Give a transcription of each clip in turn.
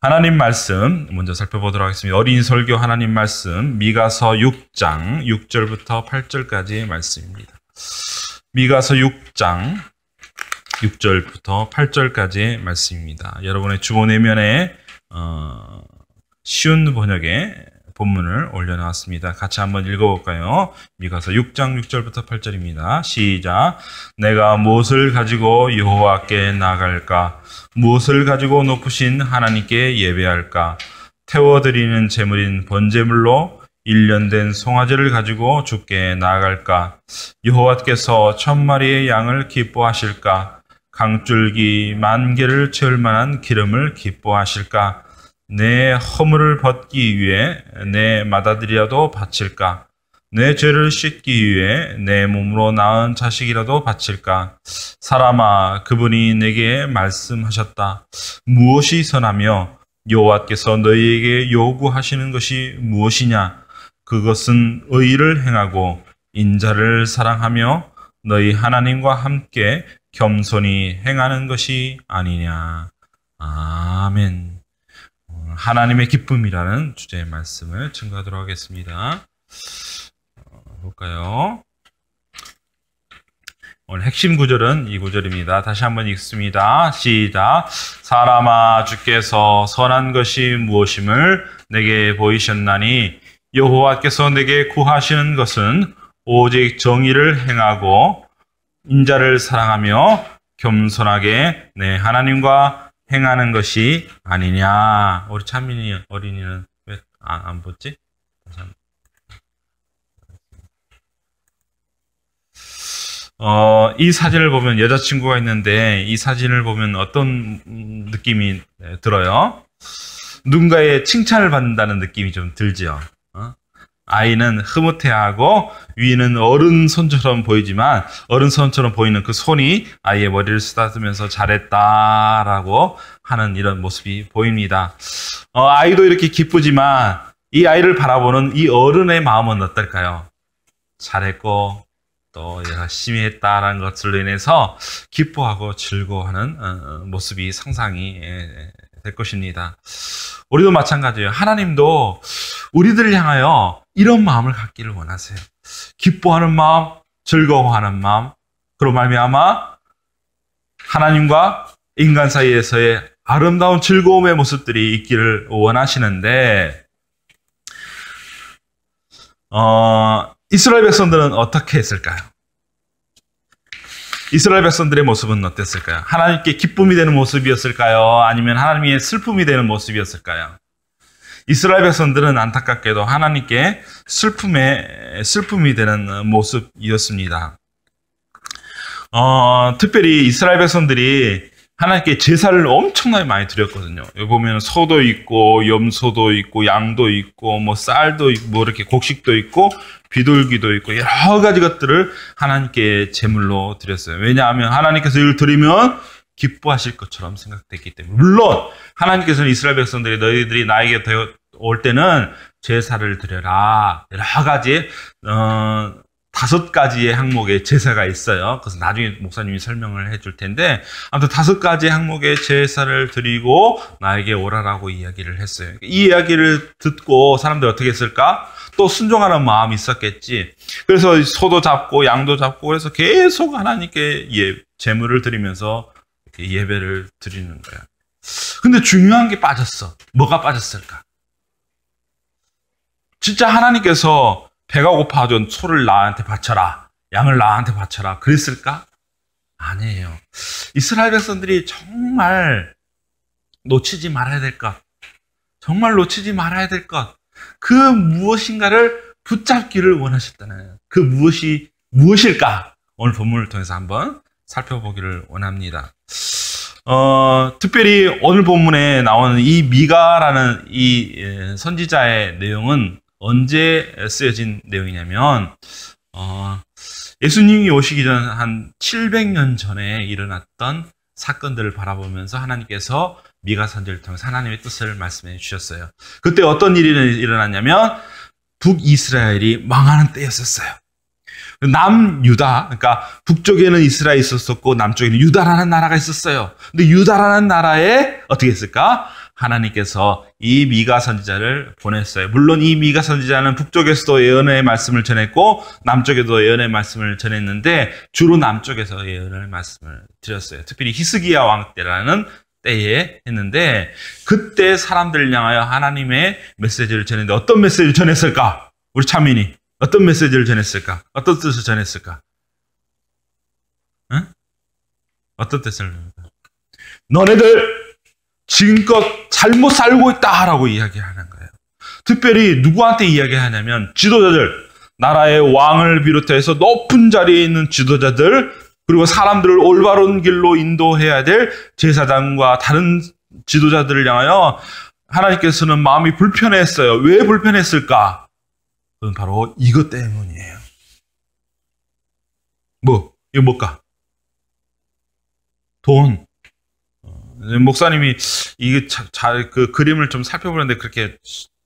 하나님 말씀 먼저 살펴보도록 하겠습니다. 어린이 설교 하나님 말씀 미가서 6장 6절부터 8절까지의 말씀입니다. 미가서 6장 6절부터 8절까지의 말씀입니다. 여러분의 주보 내면에 쉬운 번역의 본문을 올려놨습니다. 같이 한번 읽어볼까요? 미가서 6장 6절부터 8절입니다. 시작. 내가 무엇을 가지고 여호와께 나갈까? 무엇을 가지고 높으신 하나님께 예배할까? 태워드리는 제물인 번제물로 1년 된 송아지를 가지고 주께 나아갈까? 여호와께서 1000마리의 양을 기뻐하실까? 강줄기 10,000개를 채울 만한 기름을 기뻐하실까? 내 허물을 벗기 위해 내 맏아들이라도 바칠까? 내 죄를 씻기 위해 내 몸으로 낳은 자식이라도 바칠까? 사람아, 그분이 내게 말씀하셨다. 무엇이 선하며 여호와께서 너희에게 요구하시는 것이 무엇이냐? 그것은 의를 행하고 인자를 사랑하며 너희 하나님과 함께 겸손히 행하는 것이 아니냐. 아멘. 하나님의 기쁨이라는 주제의 말씀을 증거하도록 하겠습니다. 볼까요? 오늘 핵심 구절은 이 구절입니다. 다시 한번 읽습니다. 시작. 사람아, 주께서 선한 것이 무엇임을 내게 보이셨나니 여호와께서 내게 구하시는 것은 오직 정의를 행하고 인자를 사랑하며 겸손하게 내 하나님과 행하는 것이 아니냐. 우리 찬민이 어린이는 왜 안 보지? 이 사진을 보면 여자친구가 있는데 이 사진을 보면 어떤 느낌이 들어요? 누군가의 칭찬을 받는다는 느낌이 좀 들죠. 아이는 흐뭇해하고 위는 어른 손처럼 보이지만 어른 손처럼 보이는 그 손이 아이의 머리를 쓰다듬으면서 잘했다라고 하는 이런 모습이 보입니다. 아이도 이렇게 기쁘지만 이 아이를 바라보는 이 어른의 마음은 어떨까요? 잘했고 또 열심히 했다라는 것들로 인해서 기뻐하고 즐거워하는 모습이 상상이 될 것입니다. 우리도 마찬가지예요. 하나님도 우리들을 향하여 이런 마음을 갖기를 원하세요. 기뻐하는 마음, 즐거워하는 마음, 그로 말미암아 하나님과 인간 사이에서의 아름다운 즐거움의 모습들이 있기를 원하시는데 이스라엘 백성들은 어떻게 했을까요? 이스라엘 백성들의 모습은 어땠을까요? 하나님께 기쁨이 되는 모습이었을까요? 아니면 하나님의 슬픔이 되는 모습이었을까요? 이스라엘 백성들은 안타깝게도 하나님께 슬픔이 되는 모습이었습니다. 특별히 이스라엘 백성들이 하나님께 제사를 엄청나게 많이 드렸거든요. 여기 보면 소도 있고 염소도 있고 양도 있고 뭐 쌀도 있고 뭐 이렇게 곡식도 있고 비둘기도 있고 여러 가지 것들을 하나님께 제물로 드렸어요. 왜냐하면 하나님께서 이걸 드리면 기뻐하실 것처럼 생각됐기 때문에. 물론 하나님께서는 이스라엘 백성들이 너희들이 나에게 올 때는 제사를 드려라. 여러 가지 5가지의 항목의 제사가 있어요. 그래서 나중에 목사님이 설명을 해줄 텐데 아무튼 5가지 항목의 제사를 드리고 나에게 오라라고 이야기를 했어요. 이 이야기를 듣고 사람들이 어떻게 했을까? 또 순종하는 마음이 있었겠지. 그래서 소도 잡고 양도 잡고 그래서 계속 하나님께 제물을 드리면서 이렇게 예배를 드리는 거야. 근데 중요한 게 빠졌어. 뭐가 빠졌을까? 진짜 하나님께서 배가 고파져 소를 나한테 바쳐라. 양을 나한테 바쳐라. 그랬을까? 아니에요. 이스라엘 백성들이 정말 놓치지 말아야 될 것. 정말 놓치지 말아야 될 것. 그 무엇인가를 붙잡기를 원하셨다는 그 무엇이 무엇일까? 오늘 본문을 통해서 한번 살펴보기를 원합니다. 특별히 오늘 본문에 나오는 이 미가라는 이 선지자의 내용은 언제 쓰여진 내용이냐면 예수님이 오시기 전 한 700년 전에 일어났던 사건들을 바라보면서 하나님께서 미가 선지를 통해서 하나님의 뜻을 말씀해 주셨어요. 그때 어떤 일이 일어났냐면 북이스라엘이 망하는 때였었어요. 남유다, 그러니까 북쪽에는 이스라엘이 있었었고 남쪽에는 유다라는 나라가 있었어요. 근데 유다라는 나라에 어떻게 했을까? 하나님께서 이 미가 선지자를 보냈어요. 물론 이 미가 선지자는 북쪽에서도 예언의 말씀을 전했고 남쪽에도 예언의 말씀을 전했는데 주로 남쪽에서 예언의 말씀을 드렸어요. 특별히 히스기야 왕 때라는 때에 했는데 그때 사람들을 향하여 하나님의 메시지를 전했는데 어떤 메시지를 전했을까? 우리 찬민이 어떤 메시지를 전했을까? 어떤 뜻을 전했을까? 응? 어떤 뜻을? 너네들 지금껏 잘못 살고 있다라고 이야기하는 거예요. 특별히 누구한테 이야기하냐면 지도자들, 나라의 왕을 비롯해서 높은 자리에 있는 지도자들, 그리고 사람들을 올바른 길로 인도해야 될 제사장과 다른 지도자들을 향하여 하나님께서는 마음이 불편했어요. 왜 불편했을까? 그건 바로 이것 때문이에요. 이거 뭘까? 돈. 목사님이 이게 그 그림을 좀 살펴보는데 그렇게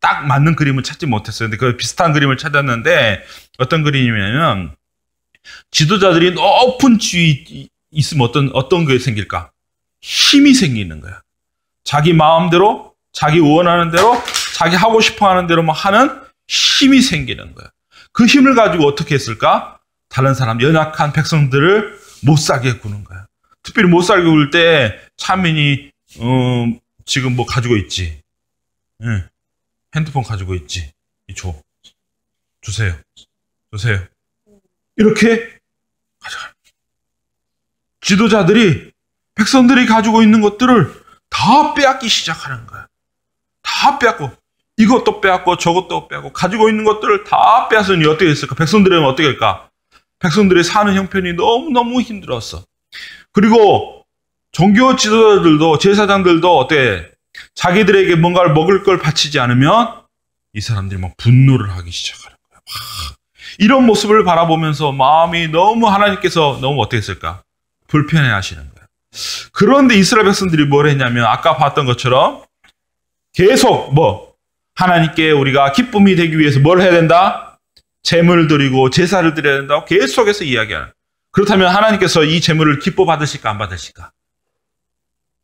딱 맞는 그림을 찾지 못했어요. 근데 그 비슷한 그림을 찾았는데 어떤 그림이냐면 지도자들이 높은 지위에 있으면 어떤 게 생길까? 힘이 생기는 거야. 자기 마음대로, 자기 원하는 대로, 자기 하고 싶어 하는 대로 하는 힘이 생기는 거야. 그 힘을 가지고 어떻게 했을까? 다른 사람, 연약한 백성들을 못 살게 구는 거야. 특별히 못 살게 굴 때 찬민이 지금 뭐 가지고 있지? 응. 핸드폰 가지고 있지? 주세요. 이렇게 가져가. 지도자들이 백성들이 가지고 있는 것들을 다 빼앗기 시작하는 거야. 다 빼앗고 이것도 빼앗고 저것도 빼앗고 가지고 있는 것들을 다 빼앗으니 어떻게 했을까? 백성들은 어떻게 할까? 백성들이 사는 형편이 너무너무 힘들었어. 그리고 종교 지도자들도 제사장들도 어때? 자기들에게 뭔가를 먹을 걸 바치지 않으면 이 사람들이 막 분노를 하기 시작하는 거야. 이런 모습을 바라보면서 마음이 너무 하나님께서 너무 어떻게 했을까? 불편해 하시는 거야. 그런데 이스라엘 백성들이 뭘 했냐면 아까 봤던 것처럼 계속 하나님께 우리가 기쁨이 되기 위해서 뭘 해야 된다? 제물을 드리고 제사를 드려야 된다고 계속해서 이야기하는. 그렇다면 하나님께서 이 제물을 기뻐 받으실까 안 받으실까?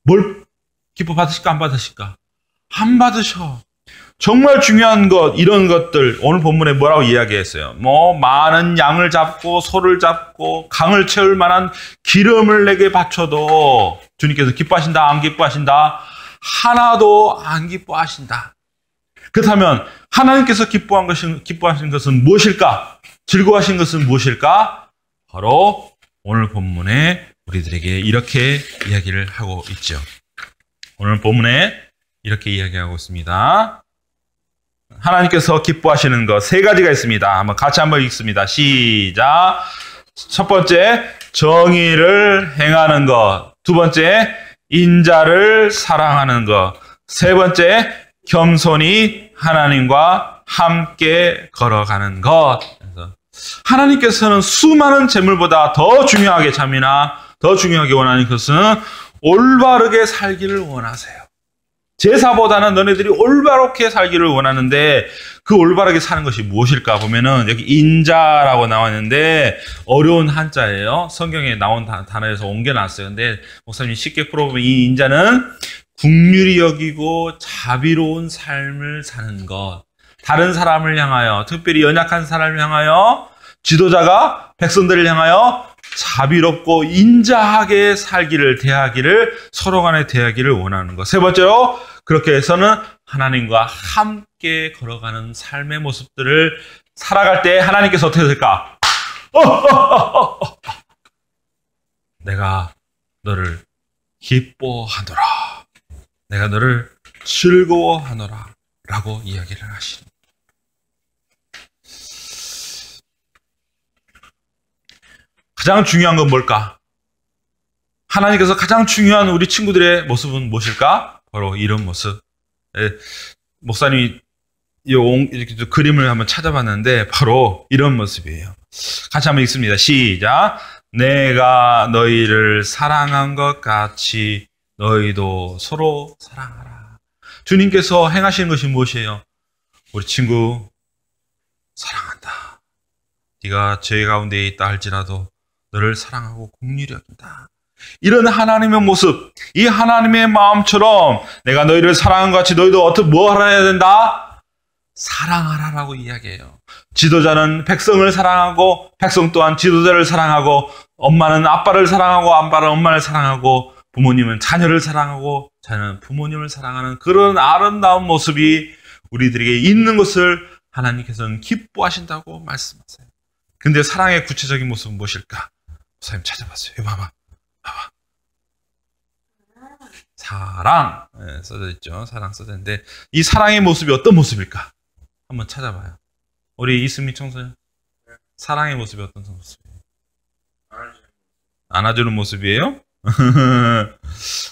뭘 기뻐 받으실까 안 받으실까? 안 받으셔. 정말 중요한 것 이런 것들 오늘 본문에 뭐라고 이야기했어요? 많은 양을 잡고 소를 잡고 강을 채울 만한 기름을 내게 바쳐도 주님께서 기뻐하신다 안 기뻐하신다? 하나도 안 기뻐하신다. 그렇다면 하나님께서 기뻐하신 것은 무엇일까? 즐거워하신 것은 무엇일까? 바로 오늘 본문에 우리들에게 이렇게 이야기를 하고 있죠. 오늘 본문에 이렇게 이야기하고 있습니다. 하나님께서 기뻐하시는 것 세 가지가 있습니다. 같이 한번 읽습니다. 시작. 첫 번째, 정의를 행하는 것. 두 번째, 인자를 사랑하는 것. 세 번째, 겸손히 하나님과 함께 걸어가는 것. 하나님께서는 수많은 재물보다 더 중요하게 더 중요하게 원하는 것은 올바르게 살기를 원하세요. 제사보다는 너네들이 올바르게 살기를 원하는데 그 올바르게 사는 것이 무엇일까 보면은 여기 인자라고 나와 있는데 어려운 한자예요. 성경에 나온 단어에서 옮겨놨어요. 근데 목사님이 쉽게 풀어보면 이 인자는 긍휼히 여기고 자비로운 삶을 사는 것. 다른 사람을 향하여, 특별히 연약한 사람을 향하여, 지도자가 백성들을 향하여 자비롭고 인자하게 대하기를, 서로 간에 대하기를 원하는 것. 세 번째로, 그렇게 해서는 하나님과 함께 걸어가는 삶의 모습들을 살아갈 때 하나님께서 어떻게 될까? 내가 너를 기뻐하노라. 내가 너를 즐거워하노라. 라고 이야기를 하시는. 가장 중요한 건 뭘까? 하나님께서 가장 중요한 우리 친구들의 모습은 무엇일까? 바로 이런 모습. 목사님이 이렇게 그림을 한번 찾아봤는데 바로 이런 모습이에요. 같이 한번 읽습니다. 시작. 내가 너희를 사랑한 것 같이 너희도 서로 사랑하라. 주님께서 행하시는 것이 무엇이에요? 우리 친구 사랑한다. 네가 죄 가운데 있다 할지라도 너를 사랑하고 긍휼히 여긴다. 이런 하나님의 모습, 이 하나님의 마음처럼 내가 너희를 사랑한 것 같이 너희도 어떻게 뭐 하라 해야 된다? 사랑하라라고 이야기해요. 지도자는 백성을 사랑하고 백성 또한 지도자를 사랑하고 엄마는 아빠를 사랑하고 아빠는 엄마를 사랑하고 부모님은 자녀를 사랑하고 자녀는 부모님을 사랑하는 그런 아름다운 모습이 우리들에게 있는 것을 하나님께서는 기뻐하신다고 말씀하세요. 근데 사랑의 구체적인 모습은 무엇일까? 목사님 찾아봤어요. 이거 봐봐. 사랑 써져 있죠. 사랑 써져 있는데 이 사랑의 모습이 어떤 모습일까? 한번 찾아봐요. 우리 이승미 청소년 사랑의 모습이 어떤 모습이에요? 안아주는 모습이에요?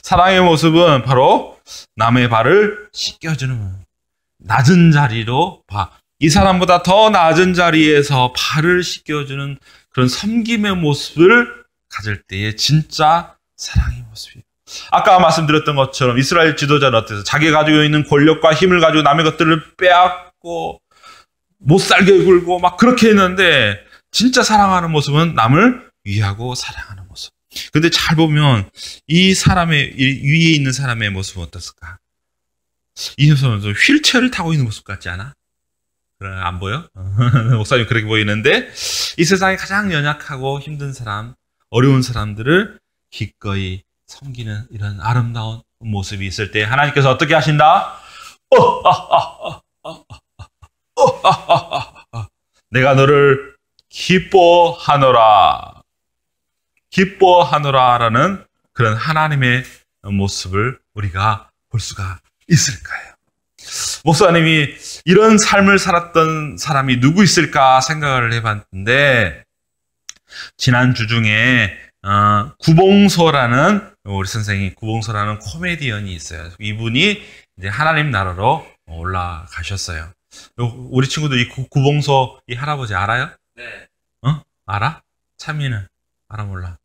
사랑의 모습은 바로 남의 발을 씻겨주는 낮은 자리로 이 사람보다 더 낮은 자리에서 발을 씻겨주는 그런 섬김의 모습을 가질 때의 진짜 사랑의 모습이에요. 아까 말씀드렸던 것처럼 이스라엘 지도자는 어때서 자기가 가지고 있는 권력과 힘을 가지고 남의 것들을 빼앗고 못 살게 굴고 막 그렇게 했는데 진짜 사랑하는 모습은 남을 위하고 사랑하는 모습. 근데 잘 보면 이 사람의 위에 있는 사람의 모습은 어떻을까? 이 녀석은 휠체어를 타고 있는 모습 같지 않아? 안 보여? 목사님 그렇게 보이는데 이 세상에 가장 연약하고 힘든 사람, 어려운 사람들을 기꺼이 섬기는 이런 아름다운 모습이 있을 때 하나님께서 어떻게 하신다? 내가 너를 기뻐하노라. 기뻐하노라라는 그런 하나님의 모습을 우리가 볼 수가 있을 거예요. 목사님이 이런 삶을 살았던 사람이 누구 있을까 생각을 해봤는데 지난주 중에 구봉서라는 우리 선생님 구봉서라는 코미디언이 있어요. 이분이 이제 하나님 나라로 올라가셨어요. 우리 친구들 이 구봉서 이 할아버지 알아요? 네. 알아? 참이는 알아 몰라?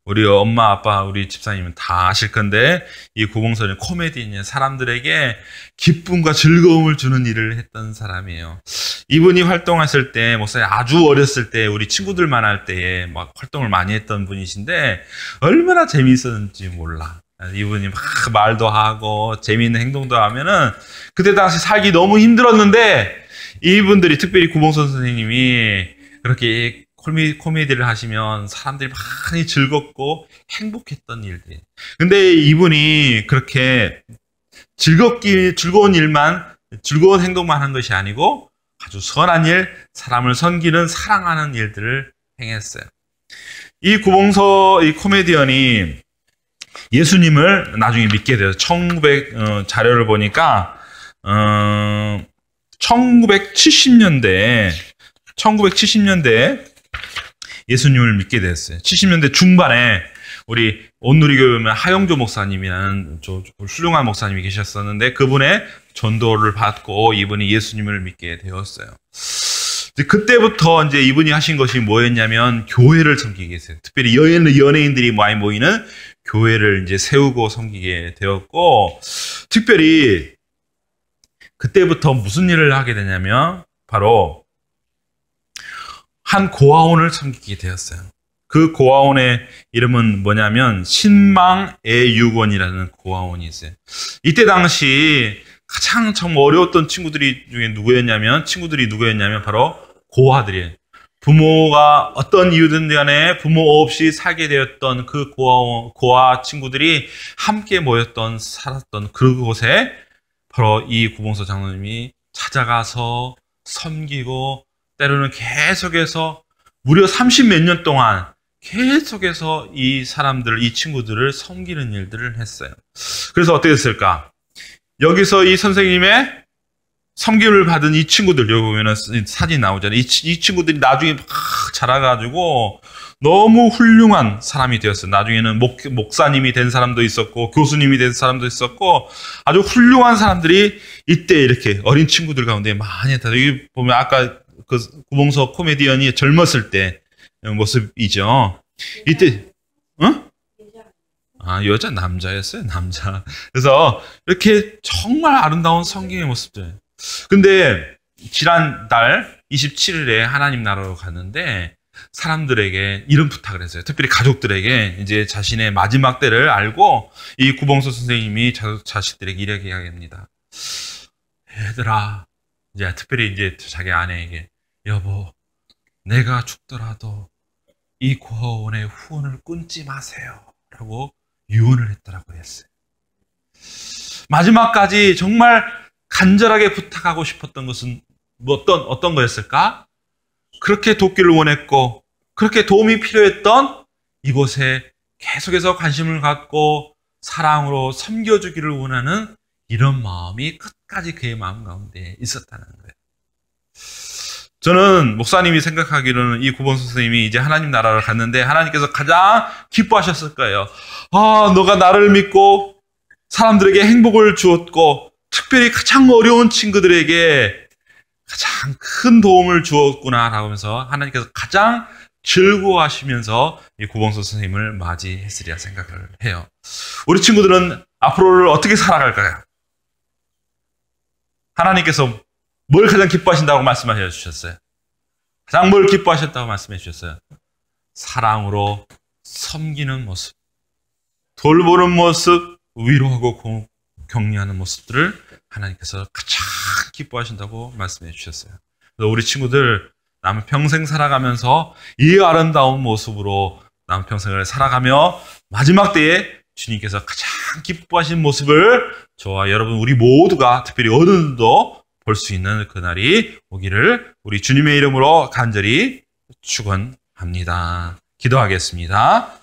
우리 엄마 아빠 우리 집사님은 다 아실 건데 이 구봉서는 코미디언이에요. 사람들에게 기쁨과 즐거움을 주는 일을 했던 사람이에요. 이분이 활동했을 때 목사님 아주 어렸을 때 우리 친구들만 할 때에 막 활동을 많이 했던 분이신데 얼마나 재미있었는지 몰라. 이분이 막 말도 하고 재미있는 행동도 하면은 그때 당시 살기 너무 힘들었는데 이분들이 특별히 구봉서 선생님이 그렇게 코미디를 하시면 사람들이 많이 즐겁고 행복했던 일들. 근데 이분이 그렇게 즐거운 일만, 즐거운 행동만 한 것이 아니고 아주 선한 일, 사람을 섬기는, 사랑하는 일들을 행했어요. 이 구봉서, 이 코미디언이 예수님을 나중에 믿게 돼요. 자료를 보니까, 1970년대에 예수님을 믿게 됐어요. 70년대 중반에 우리 온누리교회 보면 하영조 목사님이라는 훌륭한 목사님이 계셨었는데 그분의 전도를 받고 이분이 예수님을 믿게 되었어요. 그때부터 이제 이분이 하신 것이 뭐였냐면 교회를 섬기게 했어요. 특별히 연예인들이 많이 모이는 교회를 이제 세우고 섬기게 되었고 특별히 그때부터 무슨 일을 하게 되냐면 바로 한 고아원을 섬기게 되었어요. 그 고아원의 이름은 뭐냐면 신망애육원이라는 고아원이 있어요. 이때 당시 가장 정말 어려웠던 친구들이 누구였냐면 바로 고아들이에요. 부모가 어떤 이유든 간에 부모 없이 살게 되었던 그 고아 친구들이 함께 살았던 그곳에 바로 이 구봉서 장로님이 찾아가서 섬기고 때로는 계속해서 무려 30몇 년 동안 계속해서 이 친구들을 섬기는 일들을 했어요. 그래서 어떻게 됐을까? 여기서 이 선생님의 섬김을 받은 이 친구들, 여기 보면은 사진 나오잖아요. 이 친구들이 나중에 막 자라가지고 너무 훌륭한 사람이 되었어요. 나중에는 목사님이 된 사람도 있었고, 교수님이 된 사람도 있었고, 아주 훌륭한 사람들이 이때 이렇게 어린 친구들 가운데 많이 했다. 여기 보면 아까 그 구봉서 코미디언이 젊었을 때 모습이죠. 이때, 여자, 남자였어요, 남자. 그래서 이렇게 정말 아름다운 성경의 모습들. 근데 지난달 27일에 하나님 나라로 갔는데 사람들에게 이런 부탁을 했어요. 특별히 가족들에게 이제 자신의 마지막 때를 알고 이 구봉서 선생님이 자식들에게 이렇게 이야기합니다. 얘들아, 이제 특별히 이제 자기 아내에게 여보, 내가 죽더라도 이 고아원의 후원을 끊지 마세요. 라고 유언을 했더라고 했어요. 마지막까지 정말 간절하게 부탁하고 싶었던 것은 어떤 거였을까? 그렇게 돕기를 원했고, 그렇게 도움이 필요했던 이곳에 계속해서 관심을 갖고 사랑으로 섬겨주기를 원하는 이런 마음이 끝까지 그의 마음 가운데 있었다는 거예요. 저는 목사님이 생각하기로는 이 구본수 선생님이 이제 하나님 나라를 갔는데 하나님께서 가장 기뻐하셨을 거예요. 아, 너가 나를 믿고 사람들에게 행복을 주었고 특별히 가장 어려운 친구들에게 가장 큰 도움을 주었구나라고 하면서 하나님께서 가장 즐거워하시면서 이 구본수 선생님을 맞이했으리라 생각을 해요. 우리 친구들은 앞으로를 어떻게 살아갈까요? 하나님께서 뭘 가장 기뻐하신다고 말씀하셔 주셨어요? 가장 뭘 기뻐하셨다고 말씀해 주셨어요? 사랑으로 섬기는 모습, 돌보는 모습, 위로하고 격려하는 모습들을 하나님께서 가장 기뻐하신다고 말씀해 주셨어요. 그래서 우리 친구들 남은 평생 살아가면서 이 아름다운 모습으로 남은 평생을 살아가며 마지막 때에 주님께서 가장 기뻐하신 모습을 저와 여러분 우리 모두가 특별히 어른들도 볼 수 있는 그날이 오기를 우리 주님의 이름으로 간절히 축원합니다. 기도하겠습니다.